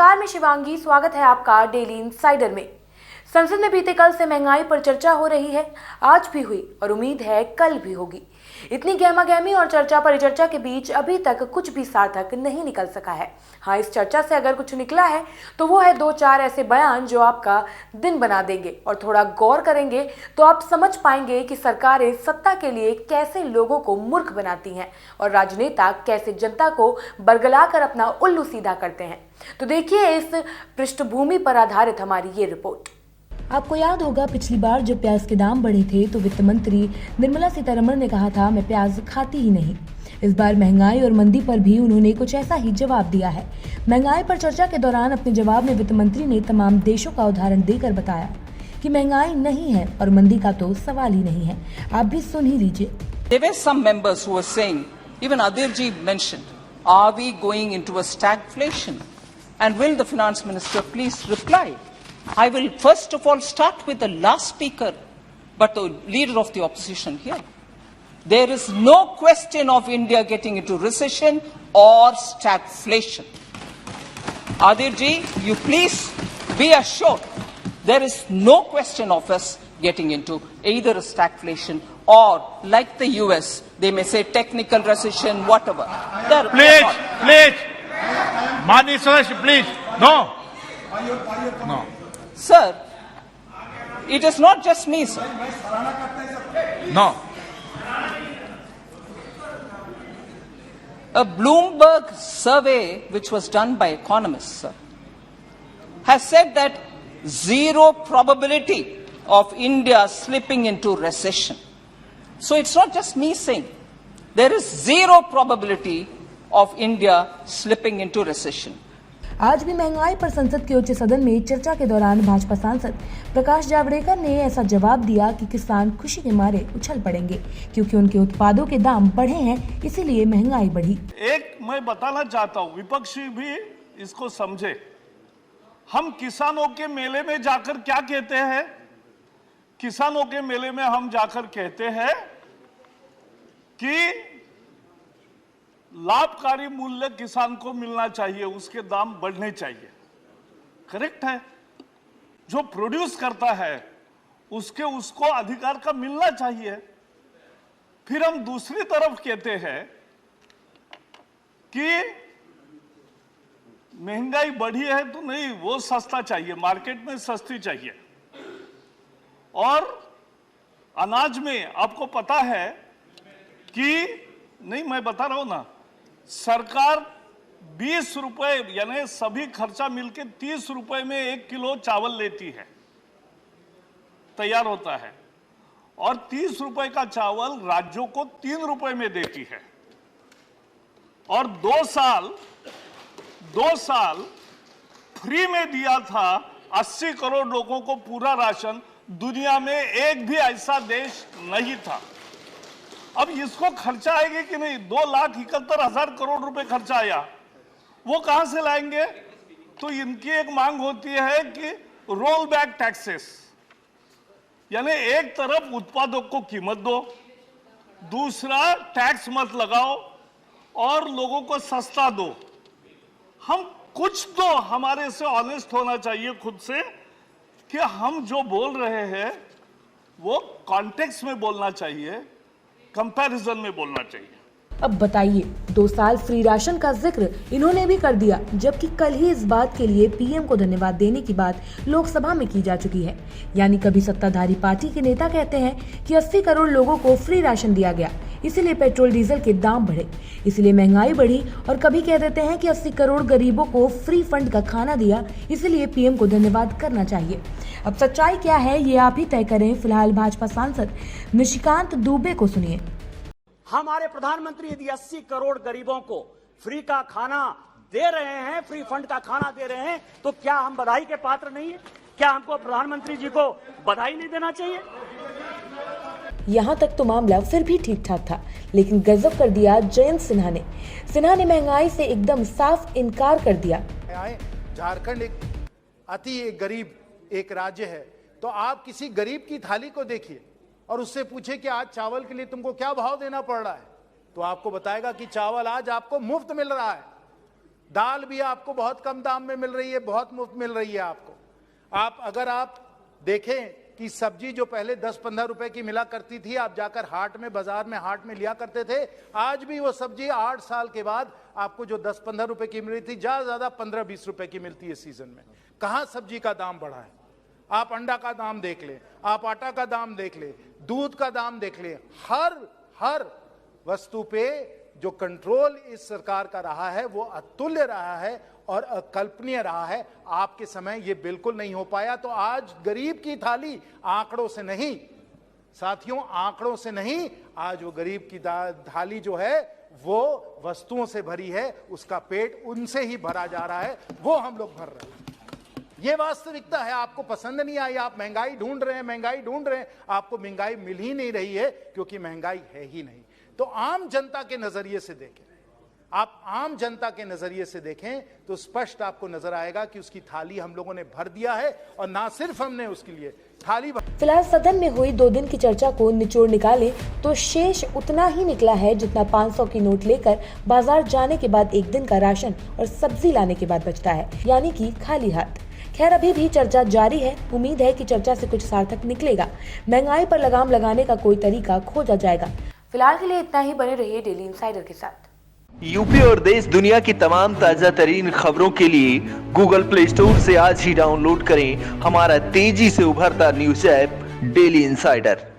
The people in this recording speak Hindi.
नमस्कार, मैं शिवांगी। स्वागत है आपका डेली इनसाइडर में। संसद में बीते कल से महंगाई पर चर्चा हो रही है। आज भी हुई और उम्मीद है कल भी होगी। इतनी गहमागहमी और चर्चा परिचर्चा के बीच अभी तक कुछ भी सार्थक नहीं निकल सका है। हाँ, इस चर्चा से अगर कुछ निकला है तो वो है 2-4 ऐसे बयान जो आपका दिन बना देंगे, और थोड़ा गौर करेंगे तो आप समझ पाएंगे कि सरकारें सत्ता के लिए कैसे लोगों को मूर्ख बनाती हैं और राजनेता कैसे जनता को बरगलाकर अपना उल्लू सीधा करते हैं। तो देखिए इस पृष्ठभूमि पर आधारित हमारी ये रिपोर्ट। आपको याद होगा, पिछली बार जब प्याज के दाम बढ़े थे तो वित्त मंत्री निर्मला सीतारमण ने कहा था, मैं प्याज खाती ही नहीं। इस बार महंगाई और मंदी पर भी उन्होंने कुछ ऐसा ही जवाब दिया है। महंगाई पर चर्चा के दौरान अपने जवाब में वित्त मंत्री ने तमाम देशों का उदाहरण देकर बताया कि महंगाई नहीं है और मंदी का तो सवाल ही नहीं है। आप भी सुन ही लीजिए। There were some members who were saying, even Adirji mentioned, are we going into a stagflation? And will the finance minister please reply? I will first of all start with the last speaker, but the leader of the opposition here. There is no question of India getting into recession or stagflation. Adirji, you please be assured there is no question of us getting into either a stagflation or, like the US, they may say technical recession, whatever. Please, Mani Suresh, please, no. Sir, it is not just me, sir. No. A Bloomberg survey which was done by economists, sir, has said that zero probability of India slipping into recession. So it's not just me saying, there is zero probability of India slipping into recession. आज भी महंगाई पर संसद के उच्च सदन में चर्चा के दौरान भाजपा सांसद प्रकाश जावड़ेकर ने ऐसा जवाब दिया कि किसान खुशी के मारे उछल पड़ेंगे क्योंकि उनके उत्पादों के दाम बढ़े हैं, इसीलिए महंगाई बढ़ी। एक मैं बताना चाहता हूँ, विपक्षी भी इसको समझे। हम किसानों के मेले में जाकर क्या कहते हैं? किसानों के मेले में हम जाकर कहते हैं कि लाभकारी मूल्य किसान को मिलना चाहिए, उसके दाम बढ़ने चाहिए। करेक्ट है। जो प्रोड्यूस करता है उसको अधिकार का मिलना चाहिए। फिर हम दूसरी तरफ कहते हैं कि महंगाई बढ़ी है तो नहीं, वो सस्ता चाहिए, मार्केट में सस्ती चाहिए। और अनाज में आपको पता है कि नहीं, मैं बता रहा हूं ना, सरकार 20 रुपए यानी सभी खर्चा मिलके 30 रुपए में 1 किलो चावल लेती है, तैयार होता है, और 30 रुपए का चावल राज्यों को 3 रुपए में देती है। और 2 साल फ्री में दिया था 80 करोड़ लोगों को पूरा राशन। दुनिया में एक भी ऐसा देश नहीं था। अब इसको खर्चा आएगी कि नहीं? 2,71,000 करोड़ रुपए खर्चा आया, वो कहां से लाएंगे? तो इनकी एक मांग होती है कि रोल बैक टैक्सेस, यानी एक तरफ उत्पादों को कीमत दो, दूसरा टैक्स मत लगाओ और लोगों को सस्ता दो। हम कुछ तो हमारे से ऑनेस्ट होना चाहिए खुद से कि हम जो बोल रहे हैं वो कॉन्टेक्स्ट में बोलना चाहिए, कंपैरिजन में बोलना चाहिए। अब बताइए, 2 साल फ्री राशन का जिक्र इन्होंने भी कर दिया, जबकि कल ही इस बात के लिए पीएम को धन्यवाद देने की बात लोकसभा में की जा चुकी है। यानी कभी सत्ताधारी पार्टी के नेता कहते हैं कि 80 करोड़ लोगों को फ्री राशन दिया गया, इसीलिए पेट्रोल डीजल के दाम बढ़े, इसलिए महंगाई बढ़ी, और कभी कह देते हैं कि 80 करोड़ गरीबों को फ्री फंड का खाना दिया, इसलिए पीएम को धन्यवाद करना चाहिए। अब सच्चाई क्या है ये आप ही तय करें। फिलहाल भाजपा सांसद निशिकांत दुबे को सुनिए। हमारे प्रधानमंत्री यदि 80 करोड़ गरीबों को फ्री का खाना दे रहे हैं, फ्री फंड का खाना दे रहे हैं, तो क्या हम बधाई के पात्र नहीं है? क्या हमको प्रधानमंत्री जी को बधाई नहीं देना चाहिए? यहाँ तक तो मामला फिर भी ठीक ठाक था, लेकिन गजब कर दिया जयंत सिन्हा ने। महंगाई से एकदम साफ इनकार कर दिया। झारखंड एक अति गरीब एक राज्य है, तो आप किसी गरीब की थाली को देखिए और उससे पूछे कि आज चावल के लिए तुमको क्या भाव देना पड़ रहा है, तो आपको बताएगा कि चावल आज आपको मुफ्त मिल रहा है। दाल भी आपको बहुत कम दाम में मिल रही है, बहुत मुफ्त मिल रही है आपको। अगर आप देखें कि सब्जी जो पहले 10-15 रुपए की मिला करती थी, आप जाकर हाट में, बाजार में, हाट में लिया करते थे, आज भी वो सब्जी 8 साल के बाद आपको जो 10-15 रुपए की मिल रही थी, ज्यादा 15-20 रुपए की मिलती है सीजन में। कहां सब्जी का दाम बढ़ा है? आप अंडा का दाम देख ले, आप आटा का दाम देख ले, दूध का दाम देख ले, हर वस्तु पे जो कंट्रोल इस सरकार का रहा है वो अतुल्य रहा है और अकल्पनीय रहा है। आपके समय ये बिल्कुल नहीं हो पाया। तो आज गरीब की थाली आंकड़ों से नहीं साथियों, आंकड़ों से नहीं, आज वो गरीब की थाली जो है वो वस्तुओं से भरी है, उसका पेट उनसे ही भरा जा रहा है, वो हम लोग भर रहे हैं। ये वास्तविकता है। आपको पसंद नहीं आई, आप महंगाई ढूंढ रहे हैं, आपको महंगाई मिल ही नहीं रही है क्योंकि महंगाई है ही नहीं। तो आम जनता के नजरिए से देखें, आप आम जनता के नजरिए से देखें तो स्पष्ट आपको नजर आएगा कि उसकी थाली हम लोगों ने भर दिया है, और ना सिर्फ हमने उसके लिए थाली भर। फिलहाल सदन में हुई 2 दिन की चर्चा को निचोड़ निकाले तो शेष उतना ही निकला है जितना 500 की नोट लेकर बाजार जाने के बाद 1 दिन का राशन और सब्जी लाने के बाद बचता है, यानी कि खाली हाथ। खैर, अभी भी चर्चा जारी है। उम्मीद है कि चर्चा से कुछ सार्थक निकलेगा। महंगाई पर लगाम लगाने का कोई तरीका खोजा जाएगा। फिलहाल के लिए इतना ही। बने रहिए डेली इंसाइडर के साथ। यूपी और देश दुनिया की तमाम ताजा तरीन खबरों के लिए गूगल प्ले स्टोर से आज ही डाउनलोड करें हमारा तेजी से उभरता न्यूज ऐप डेली इंसाइडर।